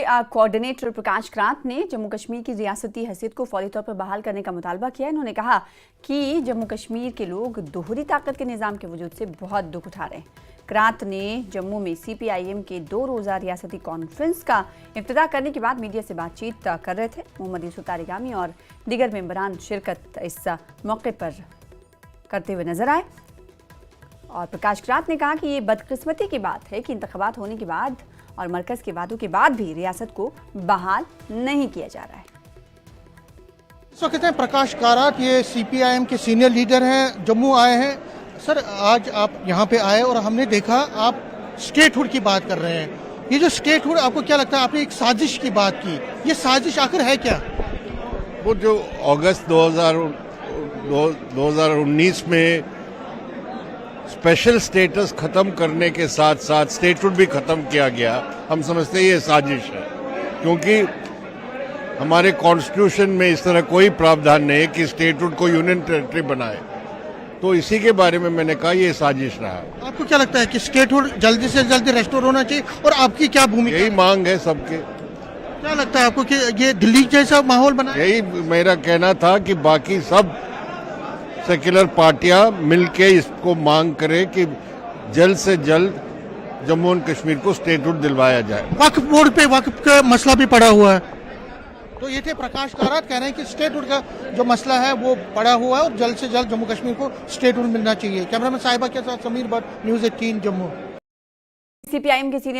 Coordinator प्रकाश क्रांत ने जम्मू कश्मीर की रियासती हैसियत को फौरी तौर पर बहाल करने का मुतालबा किया। इन्होंने कहा कि जम्मू कश्मीर के लोग दोहरी ताकत के निज़ाम के वजूद से बहुत दुख उठा रहे हैं। क्रांत ने जम्मू में CPIM के 2 रोज़ा रियासती कॉन्फ्रेंस का इफ्तिताह करने के बाद मीडिया से बातचीत कर रहे थे। मोहम्मद यूसुफ तारिगामी और दीगर मेंबरान शिरकत इस मौके पर करते हुए नजर आए और प्रकाश क्रांत ने कहा कि ये बदकिस्मती की बात है कि इंतखाबात होने के बाद और मरकज के वादों के बाद भी रियासत को बहाल नहीं किया जा रहा है। इस वक्त हैं प्रकाश काराट, ये CPIM के सीनियर लीडर हैं, जम्मू आए हैं। सर, आज आप यहाँ पे आए और हमने देखा आप स्टेटहुड की बात कर रहे हैं। ये जो स्टेटहुड, आपको क्या लगता है? आपने एक साजिश की बात की, ये साजिश आखिर है क्या? वो जो अगस्त 2019 में स्पेशल स्टेटस खत्म करने के साथ साथ स्टेटहुड भी खत्म किया गया, हम समझते हैं ये साजिश है, क्योंकि हमारे कॉन्स्टिट्यूशन में इस तरह कोई प्रावधान नहीं है कि स्टेटहुड को यूनियन टेरिटरी बनाए। तो इसी के बारे में मैंने कहा ये साजिश रहा। आपको क्या लगता है कि स्टेटहुड जल्दी से जल्दी रेस्टोर होना चाहिए और आपकी क्या भूमिका? यही मांग है सबके। क्या लगता है आपको कि ये दिल्ली जैसा माहौल बना? यही मेरा कहना था कि बाकी सब सेक्युलर पार्टियां मिलके इसको मांग करें कि जल्द से जल्द जम्मू एंड कश्मीर को स्टेटहुड दिलवाया जाए। वक्फ बोर्ड पे वक्फ का मसला भी पड़ा हुआ है। तो ये थे प्रकाश काराट, कह रहे हैं कि स्टेटहुड का जो मसला है वो पड़ा हुआ है और जल्द से जल्द जम्मू कश्मीर को स्टेटहुड मिलना चाहिए। कैमरामैन साहिबा के साथ समीर भट्ट, News 18 जम्मू। CPIM के सीनियर